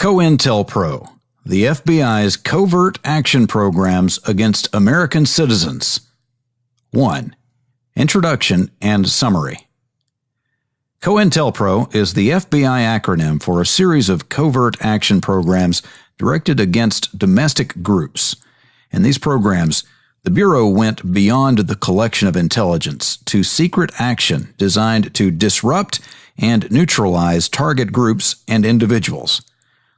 COINTELPRO, the FBI's covert action programs against American citizens. 1. Introduction and Summary. COINTELPRO is the FBI acronym for a series of covert action programs directed against domestic groups. In these programs, the Bureau went beyond the collection of intelligence to secret action designed to disrupt and neutralize target groups and individuals.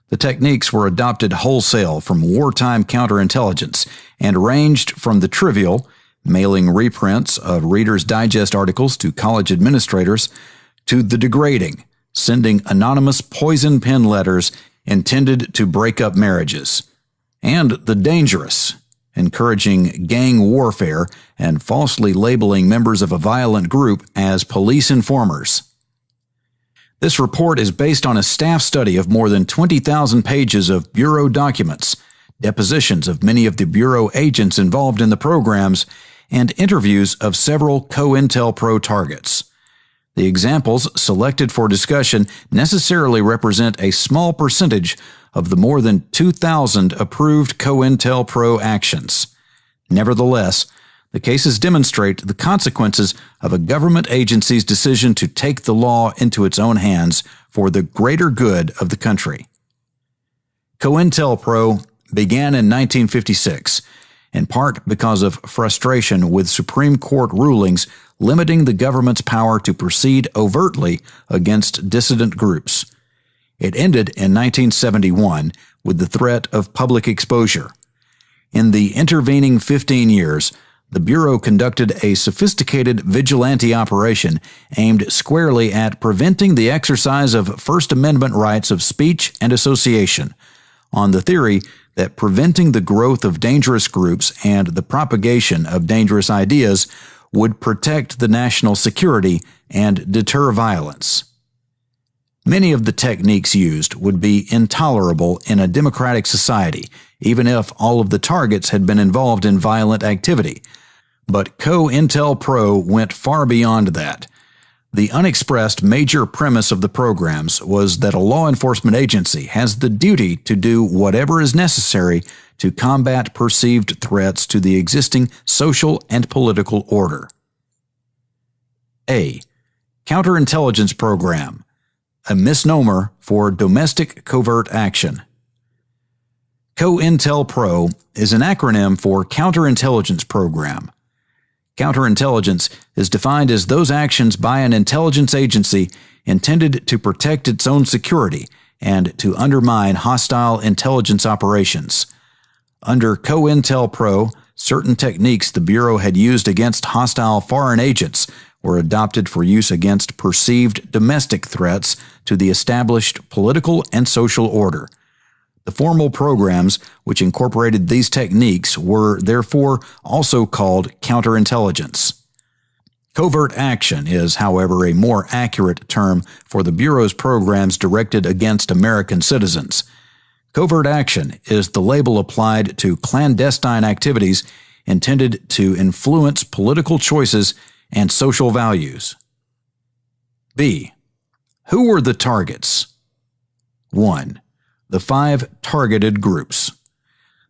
The techniques were adopted wholesale from wartime counterintelligence and ranged from the trivial, mailing reprints of Reader's Digest articles to college administrators, to the degrading, sending anonymous poison pen letters intended to break up marriages, and the dangerous, encouraging gang warfare and falsely labeling members of a violent group as police informers. This report is based on a staff study of more than 20,000 pages of Bureau documents, depositions of many of the Bureau agents involved in the programs, and interviews of several COINTELPRO targets. The examples selected for discussion necessarily represent a small percentage of the more than 2,000 approved COINTELPRO actions. Nevertheless, the cases demonstrate the consequences of a government agency's decision to take the law into its own hands for the greater good of the country. COINTELPRO began in 1956, in part because of frustration with Supreme Court rulings limiting the government's power to proceed overtly against dissident groups. It ended in 1971 with the threat of public exposure. In the intervening 15 years, the Bureau conducted a sophisticated vigilante operation aimed squarely at preventing the exercise of First Amendment rights of speech and association, on the theory that preventing the growth of dangerous groups and the propagation of dangerous ideas would protect the national security and deter violence. Many of the techniques used would be intolerable in a democratic society, even if all of the targets had been involved in violent activity. But COINTELPRO went far beyond that. The unexpressed major premise of the programs was that a law enforcement agency has the duty to do whatever is necessary to combat perceived threats to the existing social and political order. A. Counterintelligence Program, a misnomer for domestic covert action. COINTELPRO is an acronym for Counterintelligence Program. Counterintelligence is defined as those actions by an intelligence agency intended to protect its own security and to undermine hostile intelligence operations. Under COINTELPRO, certain techniques the Bureau had used against hostile foreign agents were adopted for use against perceived domestic threats to the established political and social order. The formal programs which incorporated these techniques were, therefore, also called counterintelligence. Covert action is, however, a more accurate term for the Bureau's programs directed against American citizens. Covert action is the label applied to clandestine activities intended to influence political choices and social values. B. Who were the targets? 1. The 5 targeted groups.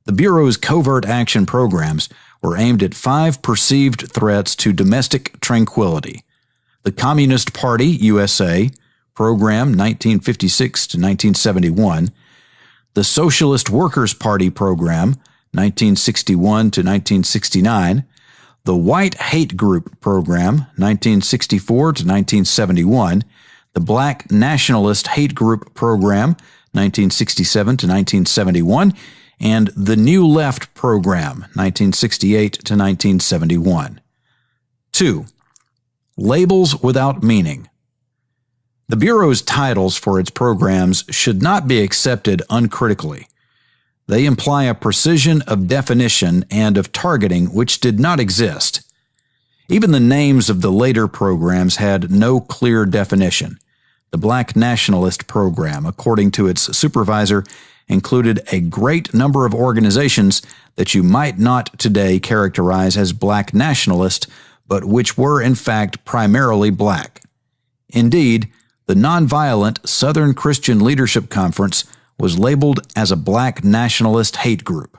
The Bureau's covert action programs were aimed at 5 perceived threats to domestic tranquility. The Communist Party, USA, Program 1956 to 1971, the Socialist Workers' Party Program 1961 to 1969, the White Hate Group Program 1964 to 1971, the Black Nationalist Hate Group Program 1967 to 1971, and the New Left Program, 1968 to 1971. 2. Labels without meaning. The Bureau's titles for its programs should not be accepted uncritically. They imply a precision of definition and of targeting which did not exist. Even the names of the later programs had no clear definition. The Black Nationalist Program, according to its supervisor, included a great number of organizations that you might not today characterize as black nationalist, but which were in fact primarily black. Indeed, the Nonviolent Southern Christian Leadership Conference was labeled as a black nationalist hate group.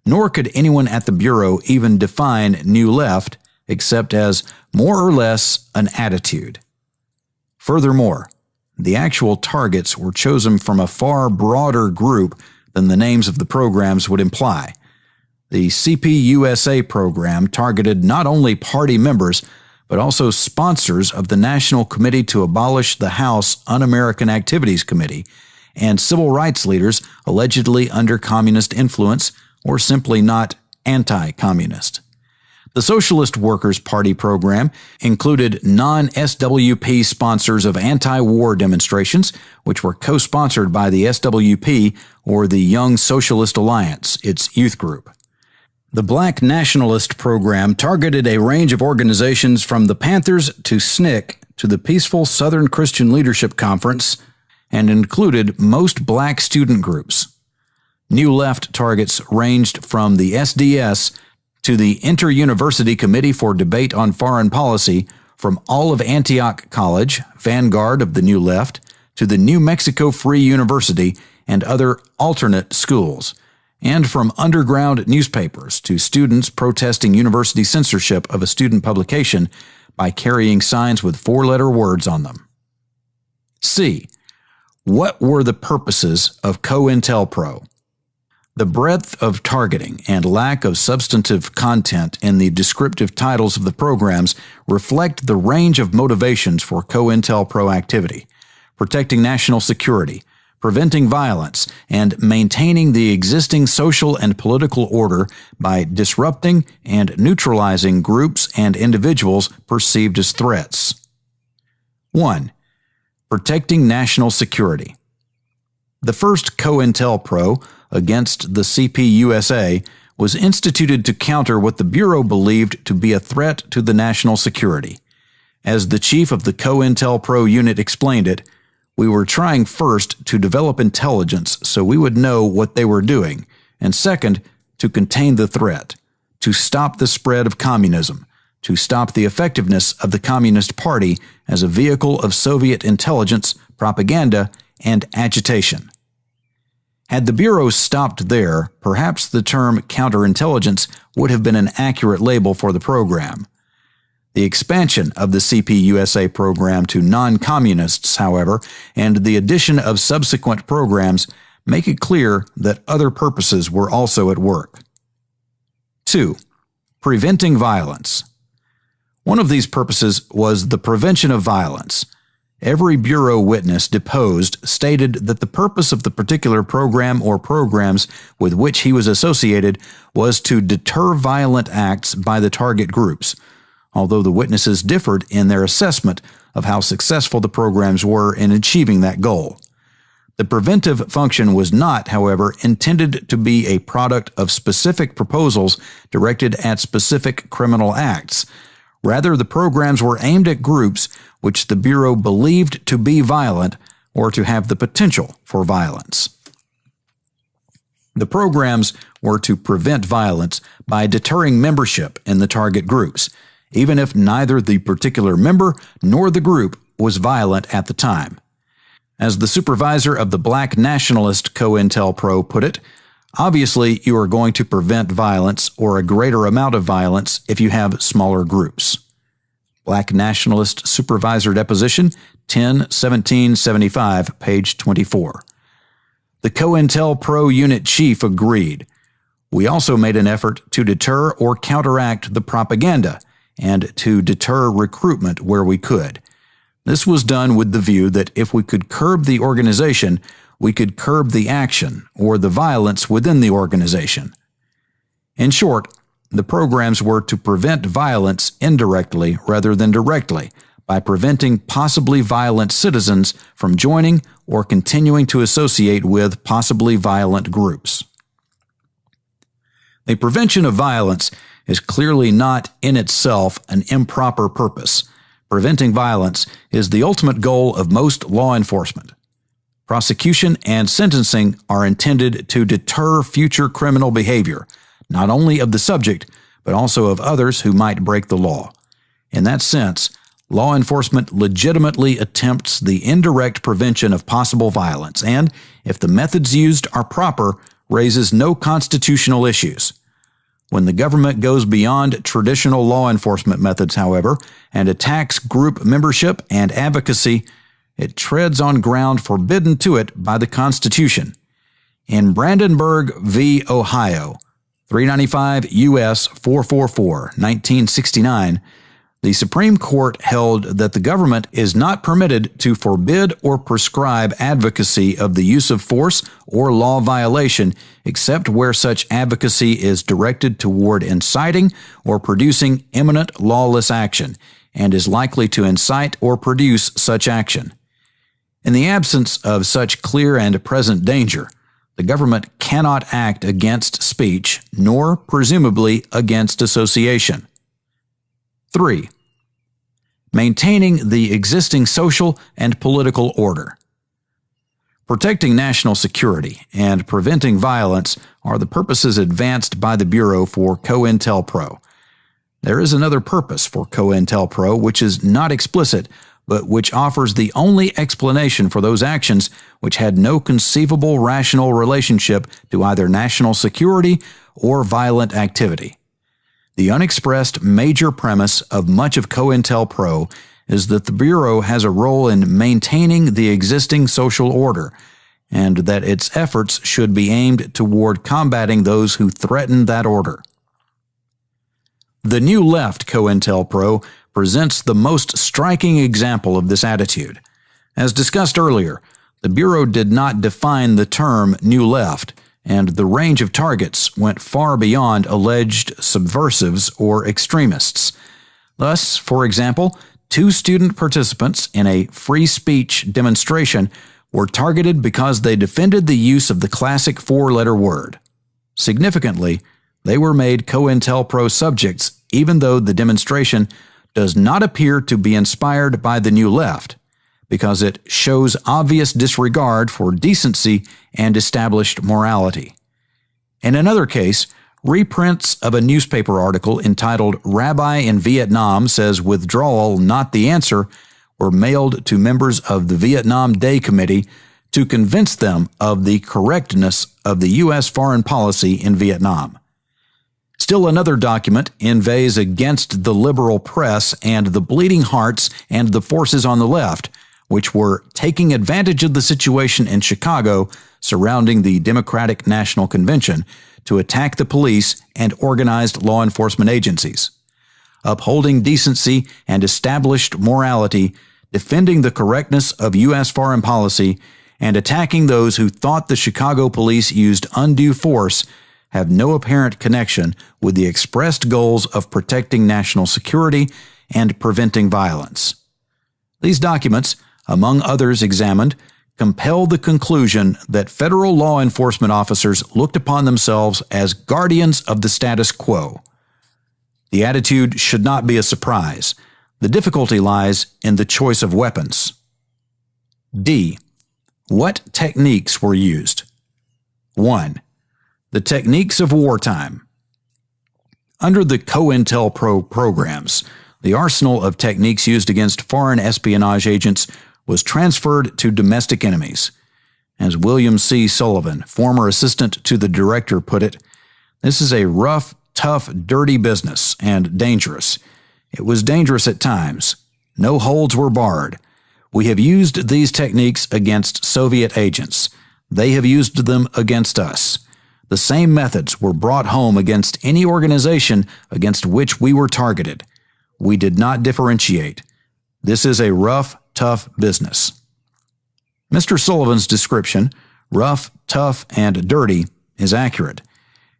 Nor could anyone at the Bureau even define New Left except as more or less an attitude. Furthermore, the actual targets were chosen from a far broader group than the names of the programs would imply. The CPUSA program targeted not only party members, but also sponsors of the National Committee to Abolish the House Un-American Activities Committee and civil rights leaders allegedly under communist influence or simply not anti-communist. The Socialist Workers' Party program included non-SWP sponsors of anti-war demonstrations, which were co-sponsored by the SWP or the Young Socialist Alliance, its youth group. The Black Nationalist program targeted a range of organizations from the Panthers to SNCC to the Peaceful Southern Christian Leadership Conference and included most black student groups. New Left targets ranged from the SDS to the Inter-University Committee for Debate on Foreign Policy, from all of Antioch College, vanguard of the New Left, to the New Mexico Free University and other alternate schools, and from underground newspapers to students protesting university censorship of a student publication by carrying signs with four-letter words on them. C. What were the purposes of COINTELPRO? The breadth of targeting and lack of substantive content in the descriptive titles of the programs reflect the range of motivations for COINTELPRO activity: protecting national security, preventing violence, and maintaining the existing social and political order by disrupting and neutralizing groups and individuals perceived as threats. 1. Protecting national security. The first COINTELPRO against the CPUSA was instituted to counter what the Bureau believed to be a threat to the national security. As the chief of the COINTELPRO unit explained it, we were trying first to develop intelligence so we would know what they were doing, and second, to contain the threat, to stop the spread of communism, to stop the effectiveness of the Communist Party as a vehicle of Soviet intelligence, propaganda, and agitation. Had the Bureau stopped there, perhaps the term counterintelligence would have been an accurate label for the program. The expansion of the CPUSA program to non-communists, however, and the addition of subsequent programs make it clear that other purposes were also at work. 2. Preventing violence. One of these purposes was the prevention of violence. Every Bureau witness deposed stated that the purpose of the particular program or programs with which he was associated was to deter violent acts by the target groups, although the witnesses differed in their assessment of how successful the programs were in achieving that goal. The preventive function was not, however, intended to be a product of specific proposals directed at specific criminal acts. Rather, the programs were aimed at groups which the Bureau believed to be violent or to have the potential for violence. The programs were to prevent violence by deterring membership in the target groups, even if neither the particular member nor the group was violent at the time. As the supervisor of the Black Nationalist COINTELPRO put it, obviously you are going to prevent violence or a greater amount of violence if you have smaller groups. Black Nationalist Supervisor Deposition, 10/17/75, page 24. The COINTELPRO unit chief agreed. We also made an effort to deter or counteract the propaganda and to deter recruitment where we could. This was done with the view that if we could curb the organization, we could curb the action or the violence within the organization. In short, the programs were to prevent violence indirectly rather than directly by preventing possibly violent citizens from joining or continuing to associate with possibly violent groups. The prevention of violence is clearly not in itself an improper purpose. Preventing violence is the ultimate goal of most law enforcement. Prosecution and sentencing are intended to deter future criminal behavior, not only of the subject, but also of others who might break the law. In that sense, Law enforcement legitimately attempts the indirect prevention of possible violence and, if the methods used are proper, raises no constitutional issues. When the government goes beyond traditional law enforcement methods, however, and attacks group membership and advocacy, it treads on ground forbidden to it by the Constitution. In Brandenburg v. Ohio, 395 U.S. 444, 1969, the Supreme Court held that the government is not permitted to forbid or prescribe advocacy of the use of force or law violation except where such advocacy is directed toward inciting or producing imminent lawless action and is likely to incite or produce such action. In the absence of such clear and present danger, the government cannot act against speech, nor presumably against association. 3. Maintaining the existing social and political order. Protecting national security and preventing violence are the purposes advanced by the Bureau for COINTELPRO. There is another purpose for COINTELPRO which is not explicit, but which offers the only explanation for those actions which had no conceivable rational relationship to either national security or violent activity. The unexpressed major premise of much of COINTELPRO is that the Bureau has a role in maintaining the existing social order, and that its efforts should be aimed toward combating those who threaten that order. The New Left COINTELPRO presents the most striking example of this attitude. As discussed earlier, the Bureau did not define the term New Left, and the range of targets went far beyond alleged subversives or extremists. Thus, for example, 2 student participants in a free speech demonstration were targeted because they defended the use of the classic 4-letter word. Significantly, they were made COINTELPRO subjects even though the demonstration does not appear to be inspired by the New Left, because it shows obvious disregard for decency and established morality. In another case, reprints of a newspaper article entitled "Rabbi in Vietnam Says Withdrawal Not the Answer" were mailed to members of the Vietnam Day Committee to convince them of the correctness of the U.S. foreign policy in Vietnam. Still another document inveighs against the liberal press and the bleeding hearts and the forces on the left, which were taking advantage of the situation in Chicago surrounding the Democratic National Convention to attack the police and organized law enforcement agencies. Upholding decency and established morality, defending the correctness of U.S. foreign policy, and attacking those who thought the Chicago police used undue force have no apparent connection with the expressed goals of protecting national security and preventing violence. These documents, among others examined, compel the conclusion that federal law enforcement officers looked upon themselves as guardians of the status quo. The attitude should not be a surprise. The difficulty lies in the choice of weapons. D. What techniques were used? 1. The techniques of wartime. Under the COINTELPRO programs, the arsenal of techniques used against foreign espionage agents was transferred to domestic enemies. As William C. Sullivan, former assistant to the director, put it, "This is a rough, tough, dirty business, and dangerous. It was dangerous at times. No holds were barred. We have used these techniques against Soviet agents. They have used them against us. The same methods were brought home against any organization against which we were targeted. We did not differentiate. This is a rough, tough business." Mr. Sullivan's description, rough, tough, and dirty, is accurate.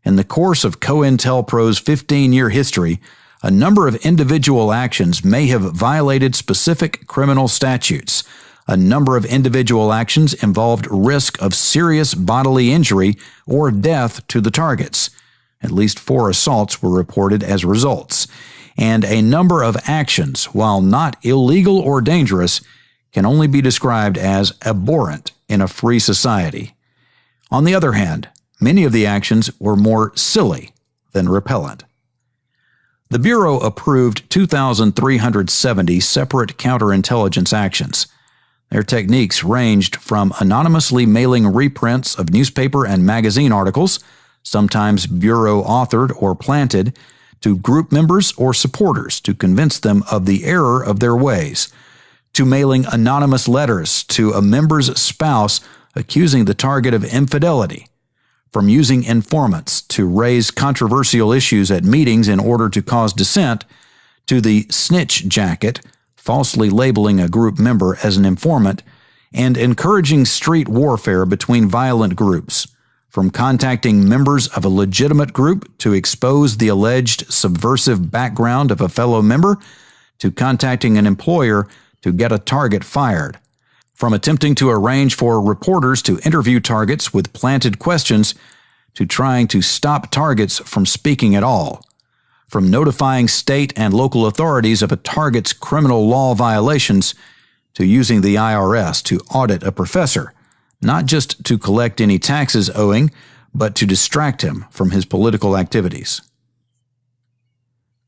In the course of COINTELPRO's 15-year history, a number of individual actions may have violated specific criminal statutes. A number of individual actions involved risk of serious bodily injury or death to the targets. At least 4 assaults were reported as results. And a number of actions, while not illegal or dangerous, can only be described as abhorrent in a free society. On the other hand, many of the actions were more silly than repellent. The Bureau approved 2,370 separate counterintelligence actions. Their techniques ranged from anonymously mailing reprints of newspaper and magazine articles, sometimes Bureau-authored or planted, to group members or supporters to convince them of the error of their ways, to mailing anonymous letters to a member's spouse accusing the target of infidelity, from using informants to raise controversial issues at meetings in order to cause dissent, to the snitch jacket, falsely labeling a group member as an informant, and encouraging street warfare between violent groups, from contacting members of a legitimate group to expose the alleged subversive background of a fellow member, to contacting an employer to get a target fired, from attempting to arrange for reporters to interview targets with planted questions, to trying to stop targets from speaking at all, from notifying state and local authorities of a target's criminal law violations, to using the IRS to audit a professor, not just to collect any taxes owing, but to distract him from his political activities.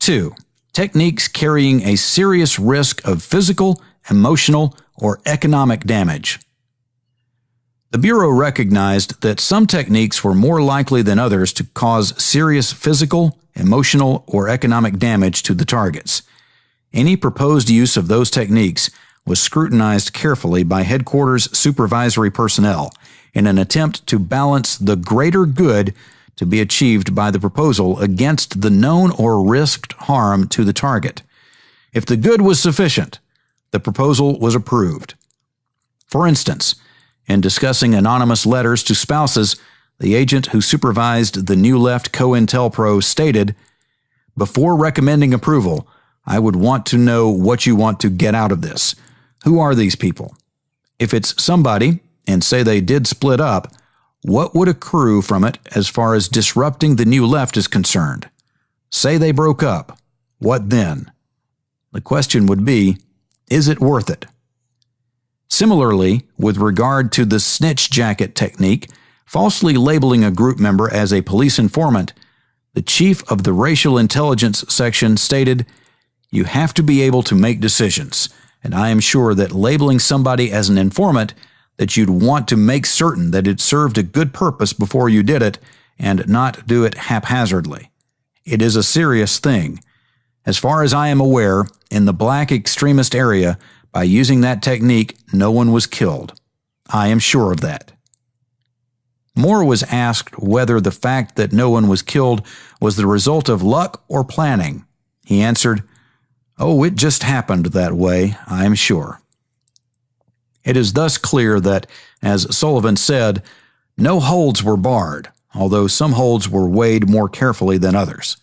2. Techniques carrying a serious risk of physical, emotional, or economic damage. The Bureau recognized that some techniques were more likely than others to cause serious physical, emotional, or economic damage to the targets. Any proposed use of those techniques was scrutinized carefully by headquarters supervisory personnel in an attempt to balance the greater good to be achieved by the proposal against the known or risked harm to the target. If the good was sufficient, the proposal was approved. For instance, in discussing anonymous letters to spouses, the agent who supervised the New Left COINTELPRO stated, "Before recommending approval, I would want to know what you want to get out of this. Who are these people? If it's somebody, and say they did split up, what would accrue from it as far as disrupting the New Left is concerned? Say they broke up. What then?" The question would be, is it worth it? Similarly, with regard to the snitch jacket technique, falsely labeling a group member as a police informant, the chief of the Racial Intelligence Section stated, "You have to be able to make decisions, and I am sure that labeling somebody as an informant, that you'd want to make certain that it served a good purpose before you did it and not do it haphazardly. It is a serious thing. As far as I am aware, in the black extremist area, by using that technique, no one was killed. I am sure of that." Moore was asked whether the fact that no one was killed was the result of luck or planning. He answered, "Oh, it just happened that way, I am sure." It is thus clear that, as Sullivan said, no holds were barred, although some holds were weighed more carefully than others.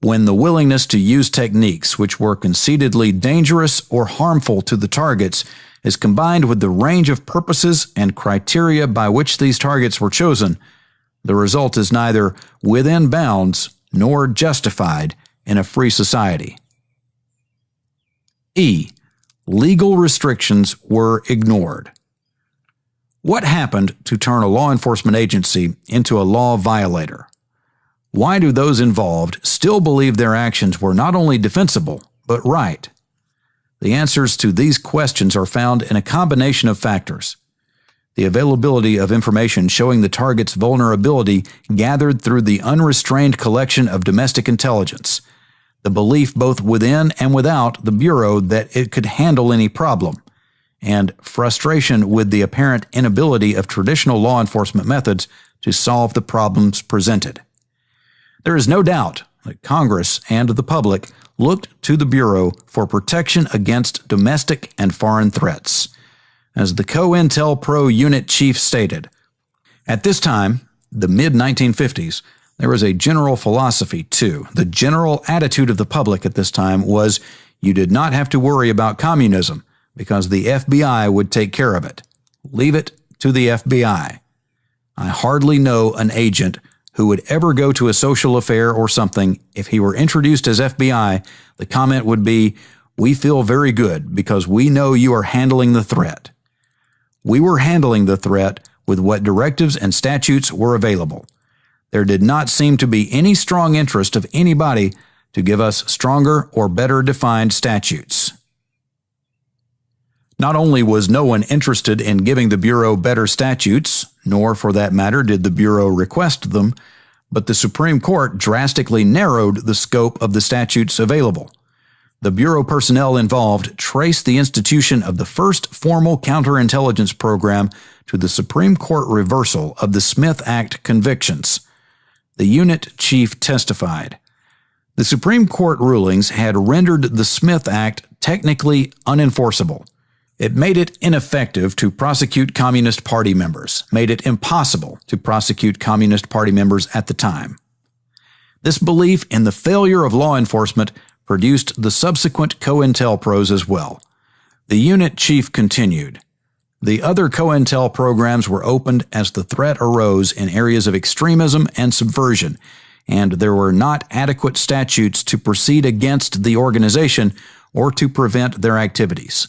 When the willingness to use techniques which were conceitedly dangerous or harmful to the targets is combined with the range of purposes and criteria by which these targets were chosen, the result is neither within bounds nor justified in a free society. E. Legal restrictions were ignored. What happened to turn a law enforcement agency into a law violator? Why do those involved still believe their actions were not only defensible, but right? The answers to these questions are found in a combination of factors. The availability of information showing the target's vulnerability gathered through the unrestrained collection of domestic intelligence, the belief both within and without the Bureau that it could handle any problem, and frustration with the apparent inability of traditional law enforcement methods to solve the problems presented. There is no doubt that Congress and the public looked to the Bureau for protection against domestic and foreign threats. As the COINTELPRO unit chief stated, "At this time, the mid-1950s, there was a general philosophy too. The general attitude of the public at this time was you did not have to worry about communism because the FBI would take care of it. Leave it to the FBI. I hardly know an agent who would ever go to a social affair or something. If he were introduced as FBI, the comment would be, 'We feel very good because we know you are handling the threat.' We were handling the threat with what directives and statutes were available. There did not seem to be any strong interest of anybody to give us stronger or better defined statutes. Not only was no one interested in giving the Bureau better statutes, nor for that matter did the Bureau request them, but the Supreme Court drastically narrowed the scope of the statutes available. The Bureau personnel involved traced the institution of the first formal counterintelligence program to the Supreme Court reversal of the Smith Act convictions. The unit chief testified. The Supreme Court rulings had rendered the Smith Act technically unenforceable. It made it ineffective to prosecute Communist Party members, made it impossible to prosecute Communist Party members at the time. This belief in the failure of law enforcement produced the subsequent COINTELPROs as well. The unit chief continued. The other COINTEL programs were opened as the threat arose in areas of extremism and subversion, and there were not adequate statutes to proceed against the organization or to prevent their activities.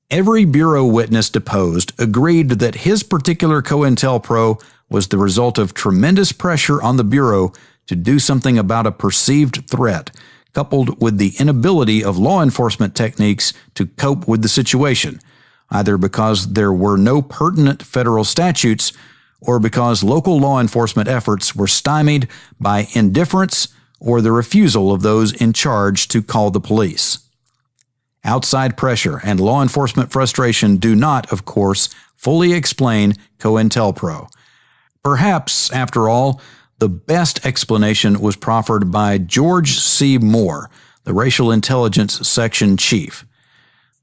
Every Bureau witness deposed agreed that his particular COINTELPRO was the result of tremendous pressure on the Bureau to do something about a perceived threat, coupled with the inability of law enforcement techniques to cope with the situation, either because there were no pertinent federal statutes or because local law enforcement efforts were stymied by indifference or the refusal of those in charge to call the police. Outside pressure and law enforcement frustration do not, of course, fully explain COINTELPRO. Perhaps, after all, the best explanation was proffered by George C. Moore, the Racial Intelligence Section Chief.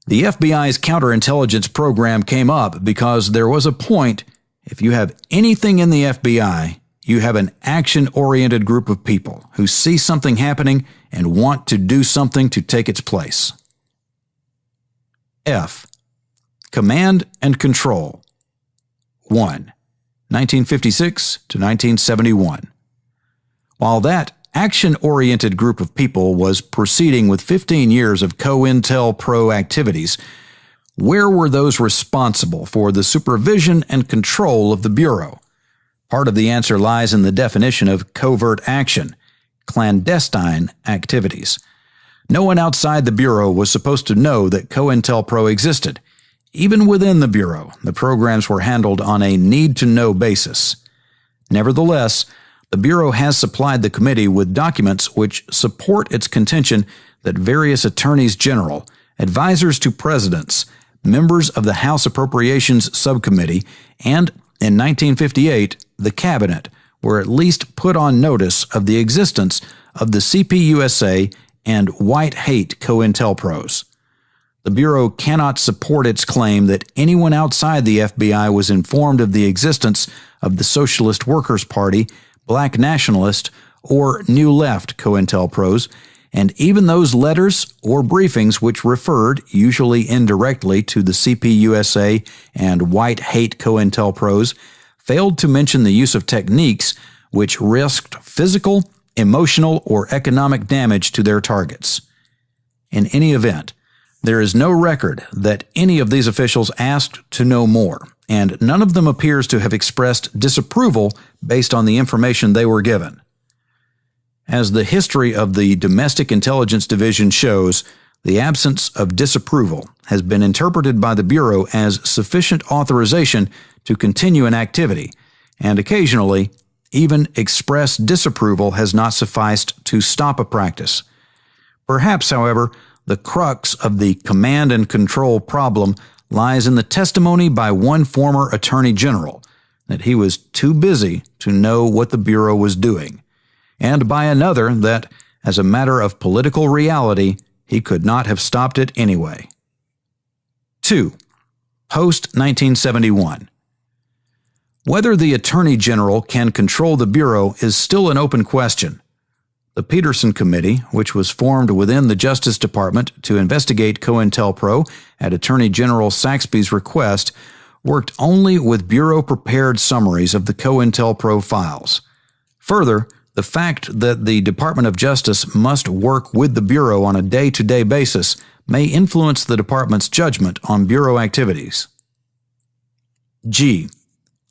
The FBI's counterintelligence program came up because there was a point: if you have anything in the FBI, you have an action-oriented group of people who see something happening and want to do something to take its place. F. Command and Control. 1. 1956 to 1971. While that action-oriented group of people was proceeding with 15 years of COINTELPRO activities, where were those responsible for the supervision and control of the Bureau? Part of the answer lies in the definition of covert action, clandestine activities. No one outside the Bureau was supposed to know that COINTELPRO existed. Even within the Bureau, the programs were handled on a need-to-know basis. Nevertheless, the Bureau has supplied the committee with documents which support its contention that various attorneys general, advisors to presidents, members of the House Appropriations Subcommittee, and, in 1958, the Cabinet were at least put on notice of the existence of the CPUSA and white hate COINTELPROs. The Bureau cannot support its claim that anyone outside the FBI was informed of the existence of the Socialist Workers' Party, Black Nationalist, or New Left COINTELPROs, and even those letters or briefings which referred, usually indirectly, to the CPUSA and white hate COINTELPROs failed to mention the use of techniques which risked physical, emotional, or economic damage to their targets. In any event, there is no record that any of these officials asked to know more, and none of them appears to have expressed disapproval based on the information they were given. As the history of the Domestic Intelligence Division shows, the absence of disapproval has been interpreted by the Bureau as sufficient authorization to continue an activity, and occasionally, even express disapproval has not sufficed to stop a practice. Perhaps, however, the crux of the command and control problem lies in the testimony by one former Attorney General that he was too busy to know what the Bureau was doing, and by another that, as a matter of political reality, he could not have stopped it anyway. 2. Post-1971. Whether the Attorney General can control the Bureau is still an open question. The Peterson Committee, which was formed within the Justice Department to investigate COINTELPRO at Attorney General Saxby's request, worked only with Bureau-prepared summaries of the COINTELPRO files. Further, the fact that the Department of Justice must work with the Bureau on a day-to-day basis may influence the Department's judgment on Bureau activities. G.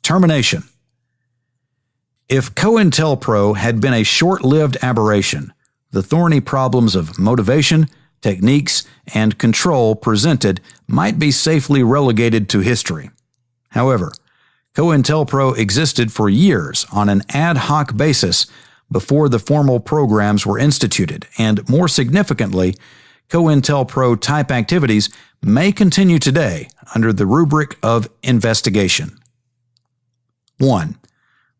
Termination. If COINTELPRO had been a short-lived aberration, the thorny problems of motivation, techniques, and control presented might be safely relegated to history. However, COINTELPRO existed for years on an ad hoc basis before the formal programs were instituted, and more significantly, COINTELPRO type activities may continue today under the rubric of investigation. 1.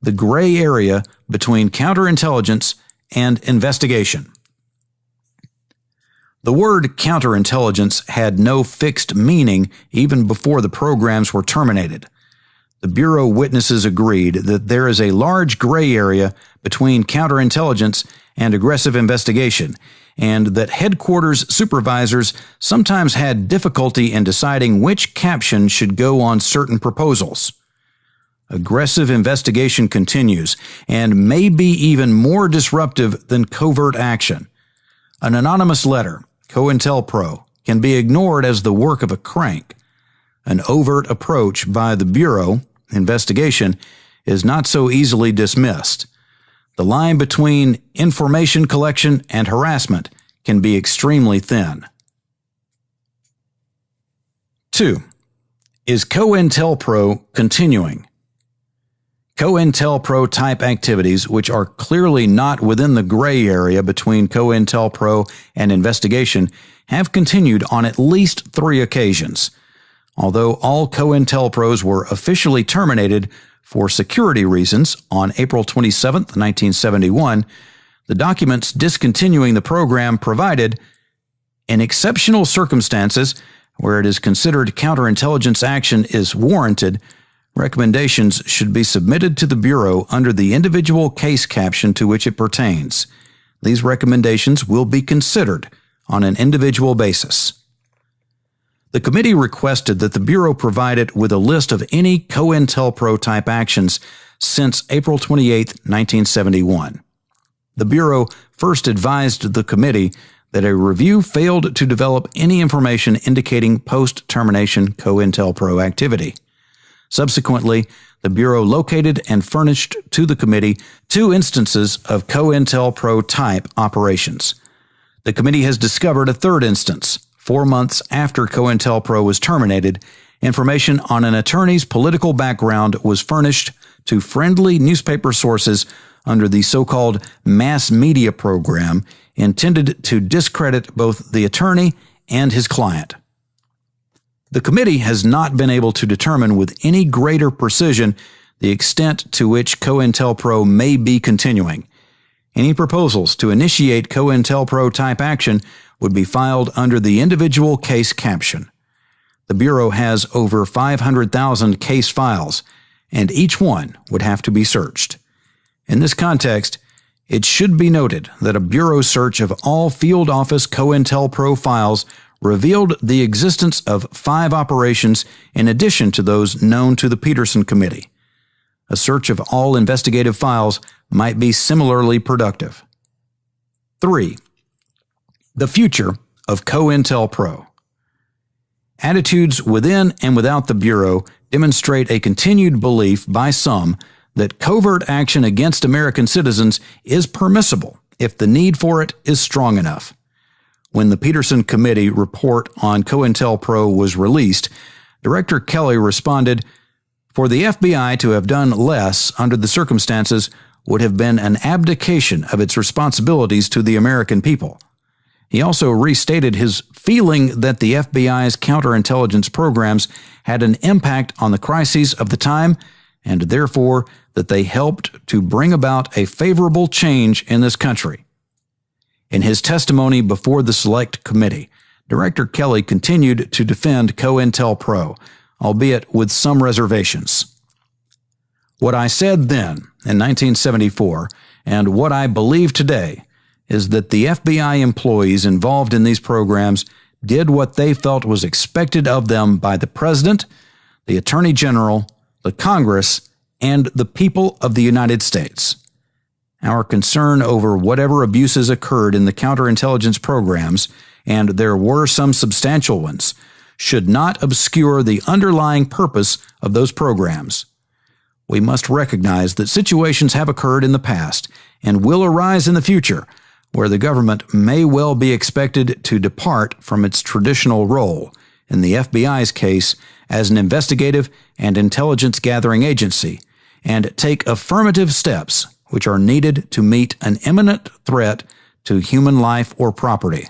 The gray area between counterintelligence and investigation. The word counterintelligence had no fixed meaning even before the programs were terminated. The Bureau witnesses agreed that there is a large gray area between counterintelligence and aggressive investigation, and that headquarters supervisors sometimes had difficulty in deciding which caption should go on certain proposals. Aggressive investigation continues and may be even more disruptive than covert action. An anonymous letter, COINTELPRO, can be ignored as the work of a crank. An overt approach by the Bureau, investigation, is not so easily dismissed. The line between information collection and harassment can be extremely thin. 2. Is COINTELPRO continuing? COINTELPRO type activities, which are clearly not within the gray area between COINTELPRO and investigation, have continued on at least 3 occasions. Although all COINTELPROs were officially terminated for security reasons on April 27, 1971, the documents discontinuing the program provided, in exceptional circumstances where it is considered counterintelligence action is warranted, recommendations should be submitted to the Bureau under the individual case caption to which it pertains. These recommendations will be considered on an individual basis. The committee requested that the Bureau provide it with a list of any COINTELPRO type actions since April 28, 1971. The Bureau first advised the committee that a review failed to develop any information indicating post-termination COINTELPRO activity. Subsequently, the Bureau located and furnished to the committee 2 instances of COINTELPRO type operations. The committee has discovered a 3rd instance. 4 months after COINTELPRO was terminated, information on an attorney's political background was furnished to friendly newspaper sources under the so-called mass media program intended to discredit both the attorney and his client. The committee has not been able to determine with any greater precision the extent to which COINTELPRO may be continuing. Any proposals to initiate COINTELPRO type action would be filed under the individual case caption. The Bureau has over 500,000 case files, and each one would have to be searched. In this context, it should be noted that a Bureau search of all field office COINTELPRO files revealed the existence of 5 operations in addition to those known to the Peterson Committee. A search of all investigative files might be similarly productive. 3. The future of COINTELPRO. Attitudes within and without the Bureau demonstrate a continued belief by some that covert action against American citizens is permissible if the need for it is strong enough. When the Peterson Committee report on COINTELPRO was released, Director Kelly responded, "For the FBI to have done less under the circumstances would have been an abdication of its responsibilities to the American people." He also restated his feeling that the FBI's counterintelligence programs had an impact on the crises of the time, and therefore that they helped to bring about a favorable change in this country. In his testimony before the Select Committee, Director Kelly continued to defend COINTELPRO, albeit with some reservations. "What I said then, in 1974, and what I believe today, is that the FBI employees involved in these programs did what they felt was expected of them by the President, the Attorney General, the Congress, and the people of the United States. Our concern over whatever abuses occurred in the counterintelligence programs, and there were some substantial ones, should not obscure the underlying purpose of those programs. We must recognize that situations have occurred in the past and will arise in the future where the government may well be expected to depart from its traditional role, in the FBI's case, as an investigative and intelligence gathering agency, and take affirmative steps which are needed to meet an imminent threat to human life or property.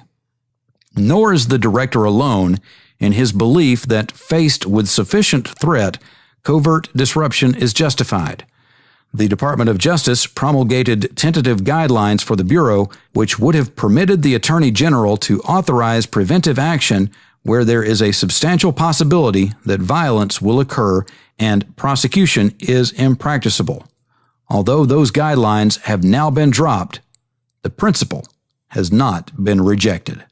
Nor is the director alone in his belief that faced with sufficient threat, covert disruption is justified. The Department of Justice promulgated tentative guidelines for the Bureau which would have permitted the Attorney General to authorize preventive action where there is a substantial possibility that violence will occur and prosecution is impracticable. Although those guidelines have now been dropped, the principle has not been rejected.